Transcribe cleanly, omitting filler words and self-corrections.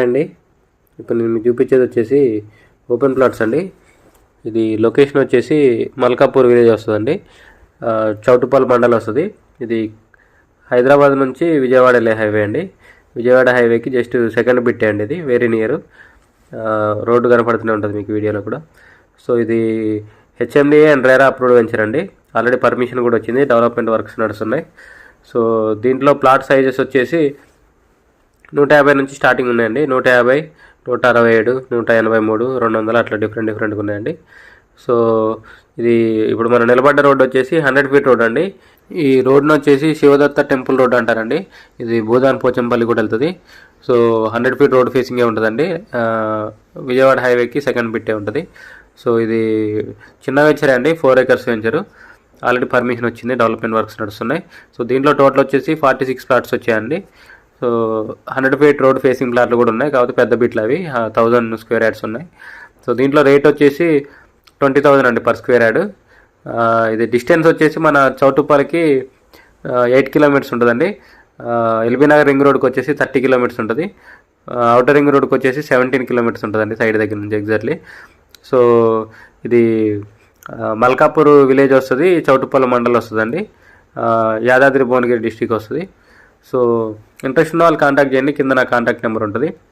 అండి ఇప్పుడు నేను మీకు చూపించేది వచ్చేసి ఓపెన్ ప్లాట్స్ అండి. ఇది లొకేషన్ వచ్చేసి మల్కాపూర్ విలేజ్ వస్తుందండి. చౌటుప్పల్ మండల్ వస్తుంది. ఇది హైదరాబాద్ నుంచి విజయవాడ వెళ్ళే హైవే అండి. విజయవాడ హైవేకి జస్ట్ సెకండ్ బిట్టే అండి. ఇది వెరీ నియర్. రోడ్డు కనపడుతూనే ఉంటుంది మీకు వీడియోలో కూడా. సో ఇది HMDA and RERA approved venture అండి. ఆల్రెడీ పర్మిషన్ కూడా వచ్చింది. డెవలప్మెంట్ వర్క్స్ నడుస్తున్నాయి. సో దీంట్లో ప్లాట్ సైజెస్ వచ్చేసి 150 నుంచి స్టార్టింగ్ ఉన్నాయండి. 150, 167, 183, 200 అట్లా డిఫరెంట్గా ఉన్నాయండి. సో ఇది ఇప్పుడు మనం నిలబడ్డ రోడ్ వచ్చేసి 100 ఫీట్ రోడ్ అండి. ఈ రోడ్ను వచ్చేసి శివదత్త టెంపుల్ రోడ్ అంటారండి. ఇది భూదాన్ పోచంపల్లి కూడా వెళ్తుంది. సో 100 ఫీట్ రోడ్ ఫేసింగే ఉంటుందండి. విజయవాడ హైవేకి సెకండ్ బిట్టే ఉంటుంది. సో ఇది చిన్న వెంచరే అండి. 4 acres వెంచరు. ఆల్రెడీ పర్మిషన్ వచ్చింది. డెవలప్మెంట్ వర్క్స్ నడుస్తున్నాయి. సో దీంట్లో టోటల్ వచ్చేసి 46 ప్లాట్స్ వచ్చాయండి. సో 100 ఫీట్ రోడ్ ఫేసింగ్ ప్లాట్లు కూడా ఉన్నాయి. కాకపోతే పెద్ద బిట్లు అవి 1000 స్క్వేర్ యార్డ్స్ ఉన్నాయి. సో దీంట్లో రేట్ వచ్చేసి 20,000 అండి పర్ స్క్వేర్ యార్డ్. ఇది డిస్టెన్స్ వచ్చేసి మన చౌటుప్పల్కి 8 కిలోమీటర్స్ ఉంటుందండి. ఎల్బీ నగర్ రింగ్ రోడ్కి వచ్చేసి 30 కిలోమీటర్స్ ఉంటుంది. అవుటర్ రింగ్ రోడ్కి వచ్చేసి 17 కిలోమీటర్స్ ఉంటుందండి సైడ్ దగ్గర నుంచి ఎగ్జాక్ట్లీ. సో ఇది మల్కాపూర్ విలేజ్ వస్తుంది. చౌటుప్పల్ మండల్ వస్తుందండి. యాదాద్రి భువనగిరి డిస్టిక్ వస్తుంది. సో ఇంట్రెస్ట్ ఉన్న వాళ్ళు కాంటాక్ట్ చేయండి. కింద నా కాంటాక్ట్ నెంబర్ ఉంటుంది.